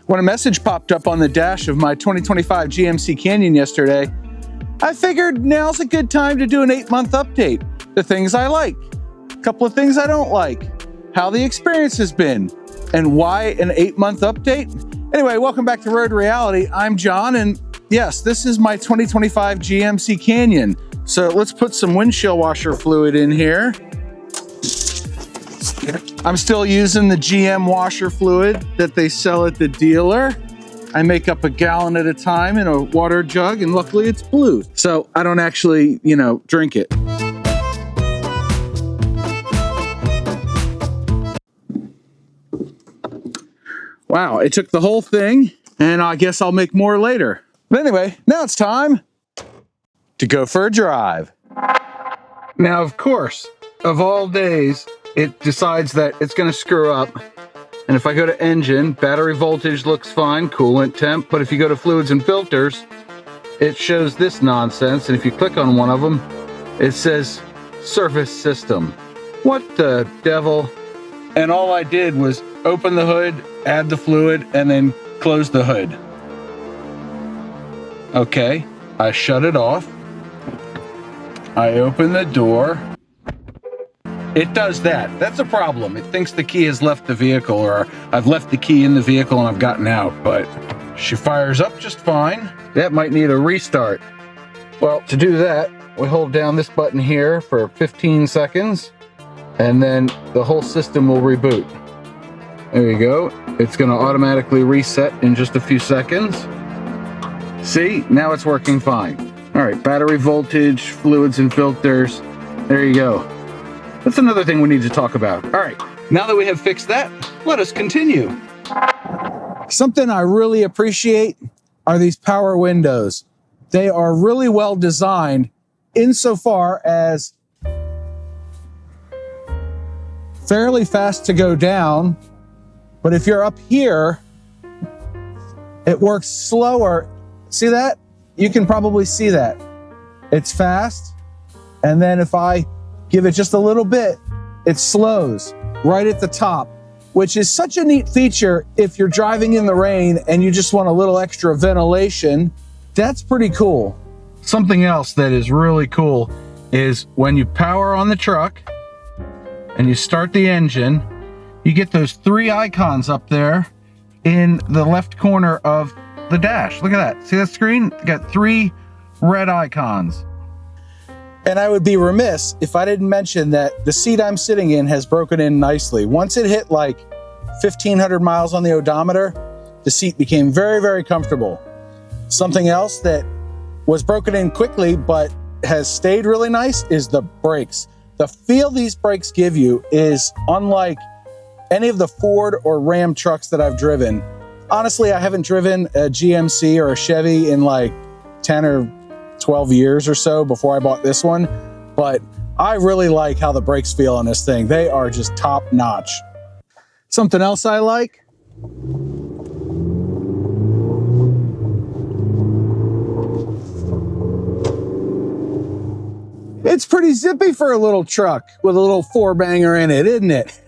When a message popped up on the dash of my 2025 GMC Canyon yesterday, I figured now's a good time to do an 8-month update. The things I like, a couple of things I don't like, how the experience has been, and why an 8-month update. Anyway, welcome back to Road Reality. I'm John, and yes, this is my 2025 GMC Canyon. So let's put some windshield washer fluid in here. I'm still using the GM washer fluid that they sell at the dealer. I make up a gallon at a time in a water jug, and luckily it's blue. So I don't actually, drink it. Wow, it took the whole thing, and I guess I'll make more later. But anyway, now it's time to go for a drive. Now, of course, of all days, it decides that it's gonna screw up. And if I go to engine, battery voltage looks fine, coolant temp, but if you go to fluids and filters, it shows this nonsense. And if you click on one of them, it says surface system. What the devil? And all I did was open the hood, add the fluid, and then close the hood. Okay, I shut it off. I open the door. It does that. That's a problem. It thinks the key has left the vehicle, or I've left the key in the vehicle and I've gotten out, but she fires up just fine. That might need a restart. Well, to do that, we hold down this button here for 15 seconds, and then the whole system will reboot. There you go. It's going to automatically reset in just a few seconds. See, now it's working fine. All right, battery voltage, fluids and filters. There you go. That's another thing we need to talk about. All right, now that we have fixed that, let us continue. Something I really appreciate are these power windows. They are really well designed insofar as fairly fast to go down, but if you're up here, it works slower. See that? You can probably see that. It's fast, and then if I give it just a little bit, it slows right at the top, which is such a neat feature if you're driving in the rain and you just want a little extra ventilation. That's pretty cool. Something else that is really cool is when you power on the truck and you start the engine, you get those 3 icons up there in the left corner of the dash. Look at that. See that screen? You got 3 red icons. And I would be remiss if I didn't mention that the seat I'm sitting in has broken in nicely. Once it hit like 1,500 miles on the odometer, the seat became very, very comfortable. Something else that was broken in quickly but has stayed really nice is the brakes. The feel these brakes give you is unlike any of the Ford or Ram trucks that I've driven. Honestly, I haven't driven a GMC or a Chevy in like 10 or 12 years or so before I bought this one, but I really like how the brakes feel on this thing. They are just top notch. Something else I like, it's pretty zippy for a little truck with a little 4-banger in it, isn't it?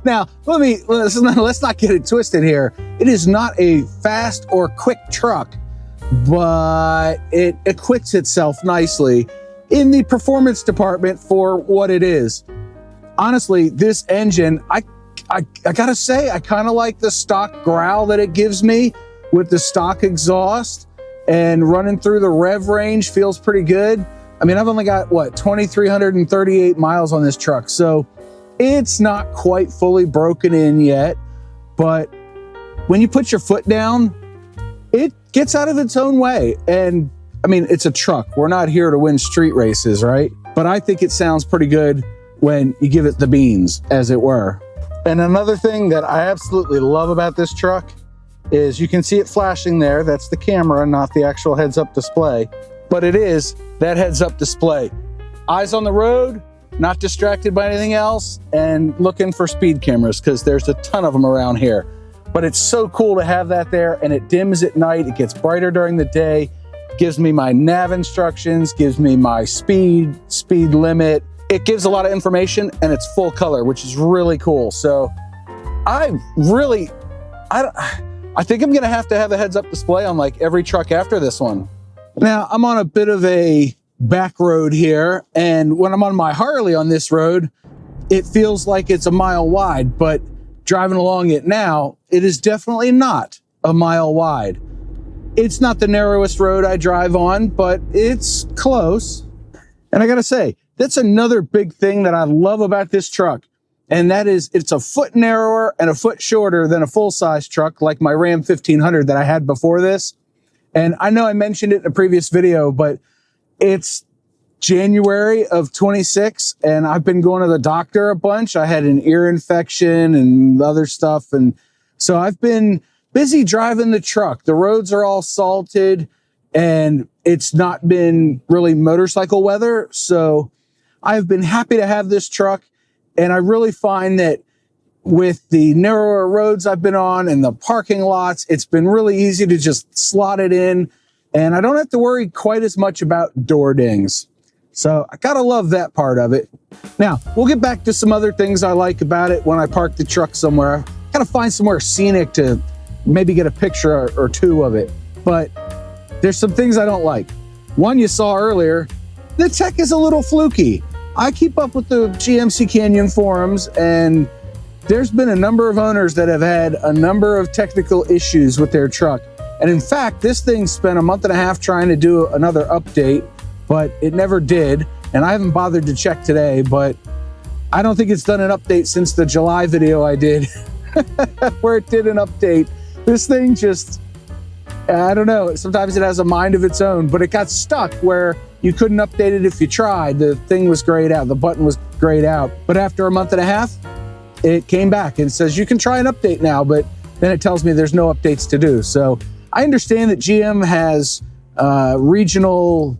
Now, let's not get it twisted here. It is not a fast or quick truck, but it acquits itself nicely in the performance department for what it is. Honestly, this engine, I gotta say, I kind of like the stock growl that it gives me with the stock exhaust, and running through the rev range feels pretty good. I mean, I've only got, 2,338 miles on this truck, so it's not quite fully broken in yet, but when you put your foot down, it gets out of its own way. And I mean, it's a truck. We're not here to win street races, right? But I think it sounds pretty good when you give it the beans, as it were. And another thing that I absolutely love about this truck is you can see it flashing there. That's the camera, not the actual heads-up display, but it is that heads-up display. Eyes on the road, not distracted by anything else, and looking for speed cameras because there's a ton of them around here. But it's so cool to have that there, and it dims at night. It gets brighter during the day, gives me my nav instructions, gives me my speed limit. It gives a lot of information, and it's full color, which is really cool. So I I think I'm gonna have to have a heads-up display on like every truck after this one. Now, I'm on a bit of a back road here, and when I'm on my Harley on this road, it feels like it's a mile wide, but driving along it now, it is definitely not a mile wide. It's not the narrowest road I drive on, but it's close. And I gotta say, that's another big thing that I love about this truck. And that is, it's a foot narrower and a foot shorter than a full-size truck like my Ram 1500 that I had before this. And I know I mentioned it in a previous video, but it's January of 26 and I've been going to the doctor a bunch. I had an ear infection and other stuff. And so I've been busy driving the truck. The roads are all salted and it's not been really motorcycle weather. So I've been happy to have this truck. And I really find that with the narrower roads I've been on and the parking lots, it's been really easy to just slot it in. And I don't have to worry quite as much about door dings. So I gotta love that part of it. Now, we'll get back to some other things I like about it when I park the truck somewhere. I gotta find somewhere scenic to maybe get a picture or two of it. But there's some things I don't like. One you saw earlier, the tech is a little fluky. I keep up with the GMC Canyon forums, and there's been a number of owners that have had a number of technical issues with their truck. And in fact, this thing spent a month and a half trying to do another update, but it never did. And I haven't bothered to check today, but I don't think it's done an update since the July video I did where it did an update. This thing just, I don't know, sometimes it has a mind of its own, but it got stuck where you couldn't update it if you tried. The thing was grayed out, the button was grayed out. But after a month and a half, it came back and says, you can try an update now, but then it tells me there's no updates to do. So I understand that GM has regional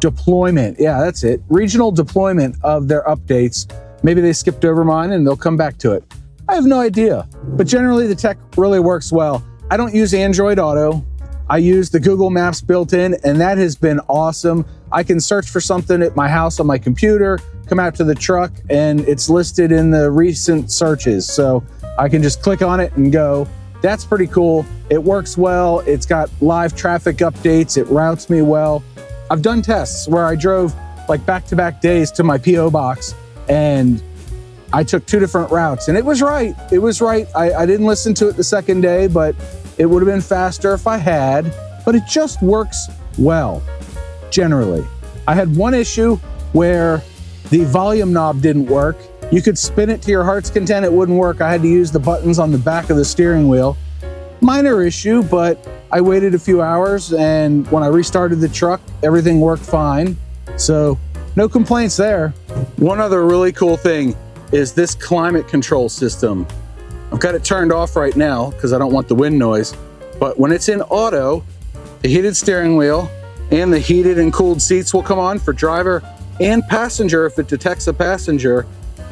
deployment. Yeah, that's it. Regional deployment of their updates. Maybe they skipped over mine and they'll come back to it. I have no idea, but generally the tech really works well. I don't use Android Auto. I use the Google Maps built in, and that has been awesome. I can search for something at my house on my computer, come out to the truck, and it's listed in the recent searches. So I can just click on it and go. That's pretty cool. It works well. It's got live traffic updates. It routes me well. I've done tests where I drove like back-to-back days to my PO box, and I took 2 different routes, and it was right. It was right. I didn't listen to it the second day, but it would have been faster if I had, but it just works well, generally. I had one issue where the volume knob didn't work. You could spin it to your heart's content, it wouldn't work. I had to use the buttons on the back of the steering wheel. Minor issue, but I waited a few hours, and when I restarted the truck, everything worked fine. So no complaints there. One other really cool thing is this climate control system. I've got it turned off right now because I don't want the wind noise, but when it's in auto, the heated steering wheel and the heated and cooled seats will come on for driver and passenger if it detects a passenger.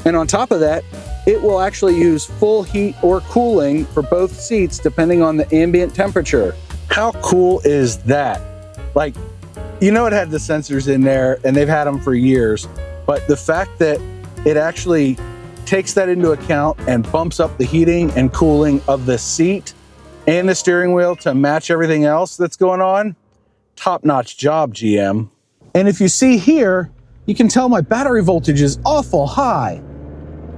And on top of that, it will actually use full heat or cooling for both seats depending on the ambient temperature. How cool is that? Like, you know, it had the sensors in there and they've had them for years, but the fact that it actually takes that into account and bumps up the heating and cooling of the seat and the steering wheel to match everything else that's going on. Top-notch job, GM. And if you see here, you can tell my battery voltage is awful high.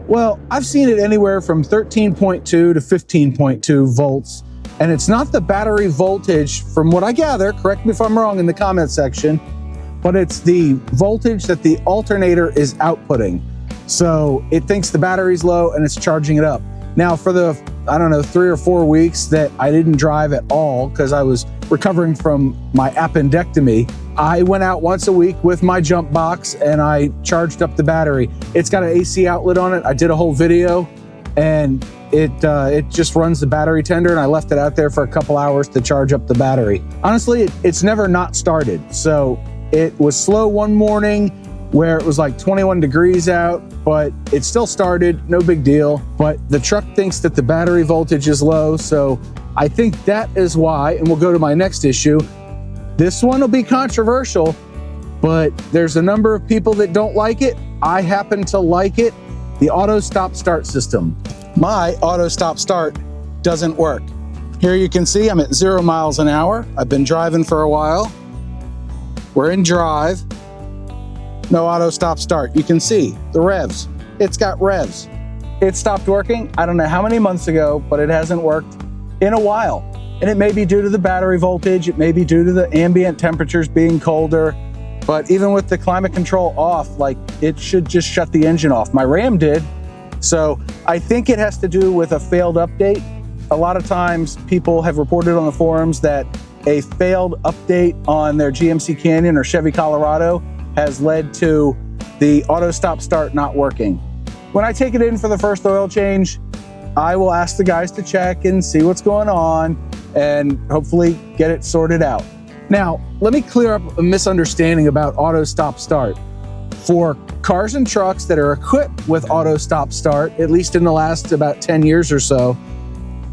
Well, I've seen it anywhere from 13.2 to 15.2 volts, and it's not the battery voltage from what I gather, correct me if I'm wrong in the comment section, but it's the voltage that the alternator is outputting. So it thinks the battery's low and it's charging it up. Now for the, I don't know, 3 or 4 weeks that I didn't drive at all because I was recovering from my appendectomy, I went out once a week with my jump box and I charged up the battery. It's got an AC outlet on it. I did a whole video and it just runs the battery tender, and I left it out there for a couple hours to charge up the battery. Honestly, it's never not started. So it was slow one morning where it was like 21 degrees out, but it still started, no big deal. But the truck thinks that the battery voltage is low, so I think that is why, and we'll go to my next issue. This one will be controversial, but there's a number of people that don't like it. I happen to like it. The auto stop start system. My auto stop start doesn't work. Here you can see I'm at 0 miles an hour. I've been driving for a while. We're in drive. No auto stop start. You can see the revs. It's got revs. It stopped working, I don't know how many months ago, but it hasn't worked in a while. And it may be due to the battery voltage. It may be due to the ambient temperatures being colder. But even with the climate control off, like, it should just shut the engine off. My Ram did. So I think it has to do with a failed update. A lot of times people have reported on the forums that a failed update on their GMC Canyon or Chevy Colorado has led to the auto stop start not working. When I take it in for the first oil change, I will ask the guys to check and see what's going on and hopefully get it sorted out. Now, let me clear up a misunderstanding about auto stop start. For cars and trucks that are equipped with auto stop start, at least in the last about 10 years or so,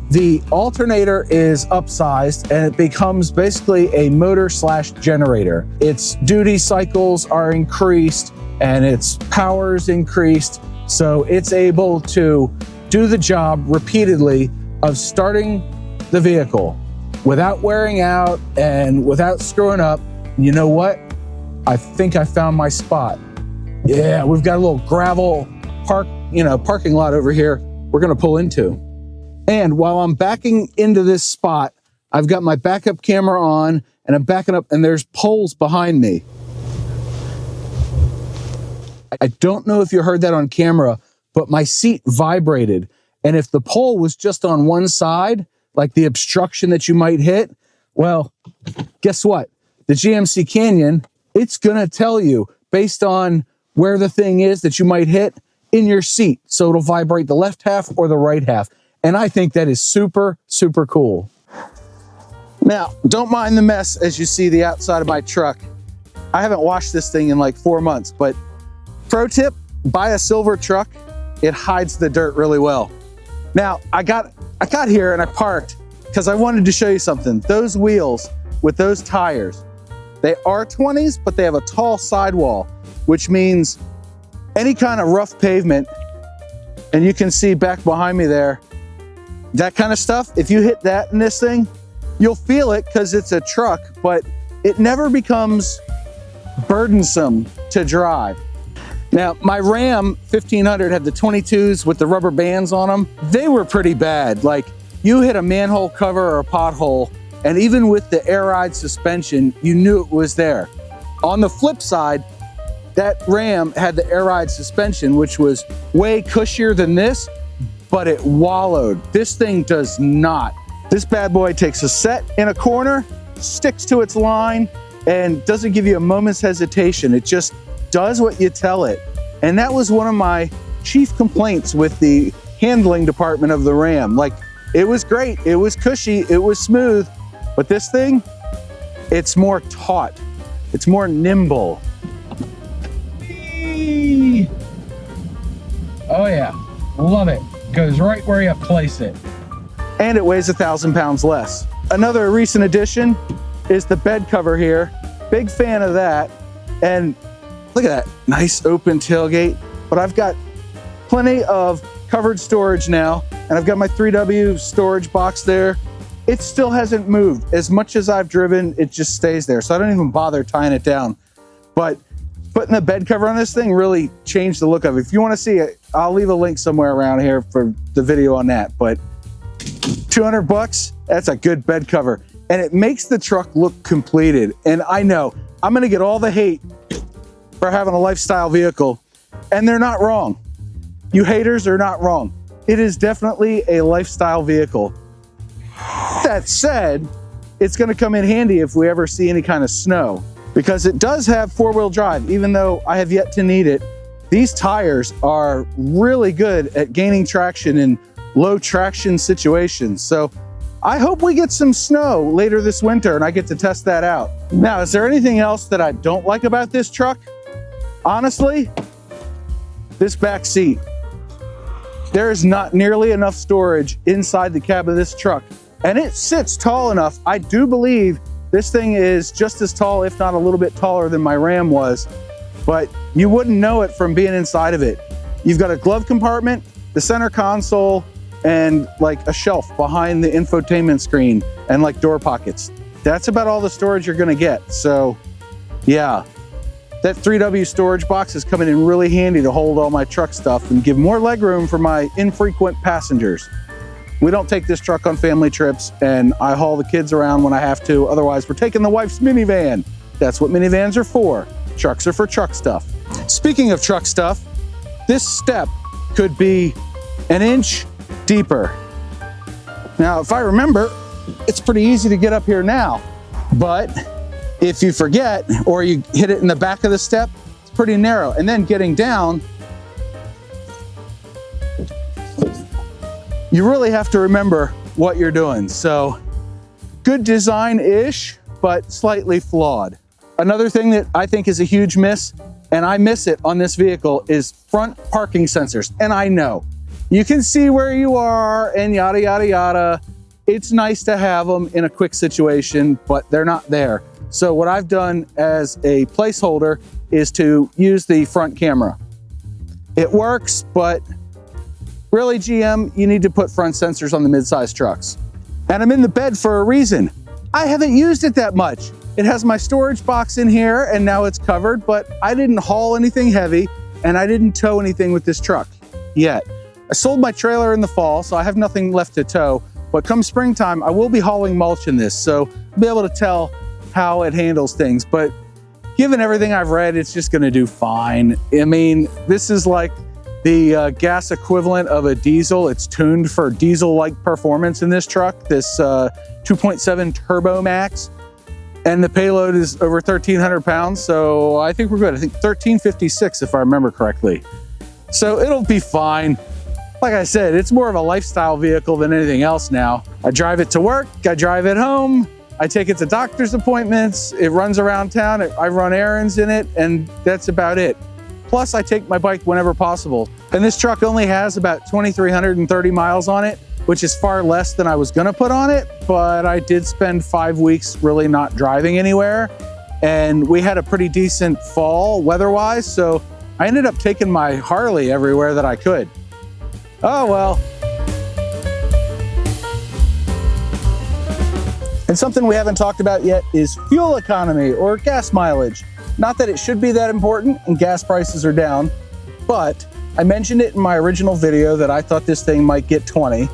the alternator is upsized and it becomes basically a motor/generator. Its duty cycles are increased and its power is increased, so it's able to do the job repeatedly of starting the vehicle without wearing out and without screwing up. You know what? I think I found my spot. Yeah, we've got a little gravel parking lot over here we're gonna pull into. And while I'm backing into this spot, I've got my backup camera on and I'm backing up and there's poles behind me. I don't know if you heard that on camera, but my seat vibrated. And if the pole was just on one side, like the obstruction that you might hit, well, guess what? The GMC Canyon, it's gonna tell you based on where the thing is that you might hit in your seat. So it'll vibrate the left half or the right half. And I think that is super, super cool. Now, don't mind the mess as you see the outside of my truck. I haven't washed this thing in like 4 months, but pro tip, buy a silver truck. It hides the dirt really well. Now, I got here and I parked because I wanted to show you something. Those wheels with those tires, they are 20s, but they have a tall sidewall, which means any kind of rough pavement, and you can see back behind me there, that kind of stuff, if you hit that in this thing, you'll feel it because it's a truck, but it never becomes burdensome to drive. Now, my Ram 1500 had the 22s with the rubber bands on them. They were pretty bad. Like, you hit a manhole cover or a pothole, and even with the air ride suspension, you knew it was there. On the flip side, that Ram had the air ride suspension, which was way cushier than this, but it wallowed. This thing does not. This bad boy takes a set in a corner, sticks to its line, and doesn't give you a moment's hesitation. It just does what you tell it. And that was one of my chief complaints with the handling department of the Ram. Like, it was great, it was cushy, it was smooth, but this thing, it's more taut, it's more nimble. Oh yeah, love it. Goes right where you place it. And it weighs 1,000 pounds less. Another recent addition is the bed cover here. Big fan of that. And look at that, nice open tailgate. But I've got plenty of covered storage now, and I've got my 3W storage box there. It still hasn't moved. As much as I've driven, it just stays there. So I don't even bother tying it down. But putting the bed cover on this thing really changed the look of it. If you want to see it, I'll leave a link somewhere around here for the video on that. But 200 bucks, that's a good bed cover. And it makes the truck look completed. And I know I'm gonna get all the hate for having a lifestyle vehicle, and they're not wrong. You haters are not wrong. It is definitely a lifestyle vehicle. That said, it's gonna come in handy if we ever see any kind of snow, because it does have four-wheel drive. Even though I have yet to need it, these tires are really good at gaining traction in low traction situations. So I hope we get some snow later this winter and I get to test that out. Now, is there anything else that I don't like about this truck? Honestly, this back seat. There is not nearly enough storage inside the cab of this truck, and it sits tall enough. I do believe this thing is just as tall, if not a little bit taller than my Ram was, but you wouldn't know it from being inside of it. You've got a glove compartment, the center console, and like a shelf behind the infotainment screen and like door pockets. That's about all the storage you're gonna get. So yeah, that 3W storage box is coming in really handy to hold all my truck stuff and give more legroom for my infrequent passengers. We don't take this truck on family trips, and I haul the kids around when I have to. Otherwise, we're taking the wife's minivan. That's what minivans are for. Trucks are for truck stuff. Speaking of truck stuff, this step could be an inch deeper. Now, if I remember, it's pretty easy to get up here now, but if you forget or you hit it in the back of the step, it's pretty narrow. And then getting down, you really have to remember what you're doing. So good design-ish, but slightly flawed. Another thing that I think is a huge miss, and I miss it on this vehicle, is front parking sensors. And I know, you can see where you are and yada, yada, yada. It's nice to have them in a quick situation, but they're not there. So what I've done as a placeholder is to use the front camera. It works, but really, GM, you need to put front sensors on the mid-size trucks. And I'm in the bed for a reason. I haven't used it that much. It has my storage box in here and now it's covered, but I didn't haul anything heavy and I didn't tow anything with this truck yet. I sold my trailer in the fall, so I have nothing left to tow, but come springtime, I will be hauling mulch in this, so I'll be able to tell how it handles things. But given everything I've read, it's just gonna do fine. I mean, this is like the gas equivalent of a diesel. It's tuned for diesel-like performance in this truck, this 2.7 Turbo Max. And the payload is over 1,300 pounds, so I think we're good. I think 1,356 if I remember correctly. So it'll be fine. Like I said, it's more of a lifestyle vehicle than anything else now. I drive it to work, I drive it home, I take it to doctor's appointments, it runs around town, I run errands in it, and that's about it. Plus, I take my bike whenever possible. And this truck only has about 2,330 miles on it, which is far less than I was gonna put on it, but I did spend 5 weeks really not driving anywhere. And we had a pretty decent fall weather-wise, so I ended up taking my Harley everywhere that I could. Oh well. And something we haven't talked about yet is fuel economy or gas mileage. Not that it should be that important, and gas prices are down, but I mentioned it in my original video that I thought this thing might get 20.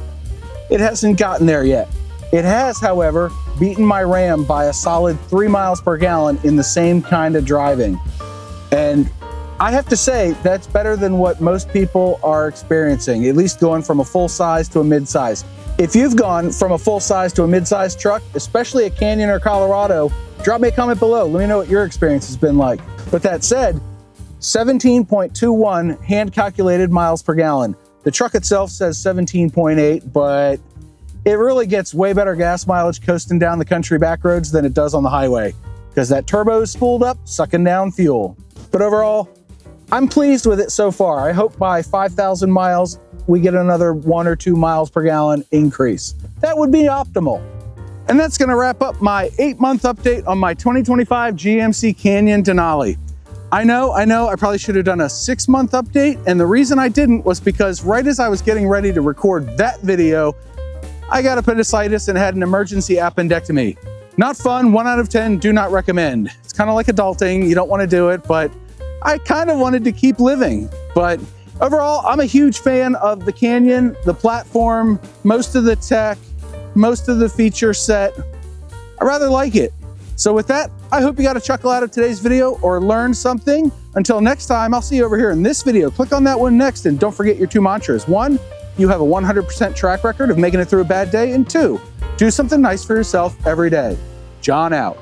It hasn't gotten there yet. It has, however, beaten my Ram by a solid 3 miles per gallon in the same kind of driving. And I have to say, that's better than what most people are experiencing, at least going from a full size to a mid-size. If you've gone from a full size to a mid-size truck, especially a Canyon or Colorado, drop me a comment below. Let me know what your experience has been like. But that said, 17.21 hand calculated miles per gallon. The truck itself says 17.8, but it really gets way better gas mileage coasting down the country back roads than it does on the highway, because that turbo is spooled up, sucking down fuel. But overall, I'm pleased with it so far. I hope by 5,000 miles, we get another 1 or 2 miles per gallon increase. That would be optimal. And that's gonna wrap up my 8-month update on my 2025 GMC Canyon Denali. I know, I probably should have done a 6-month update, and the reason I didn't was because right as I was getting ready to record that video, I got appendicitis and had an emergency appendectomy. Not fun, 1 out of 10, do not recommend. It's kind of like adulting, you don't want to do it, but I kind of wanted to keep living. But overall, I'm a huge fan of the Canyon, the platform, most of the tech, most of the feature set. I rather like it. So with that, I hope you got a chuckle out of today's video or learned something. Until next time, I'll see you over here in this video. Click on that one next, and don't forget your 2 mantras. 1, you have a 100% track record of making it through a bad day, and 2, do something nice for yourself every day. John out.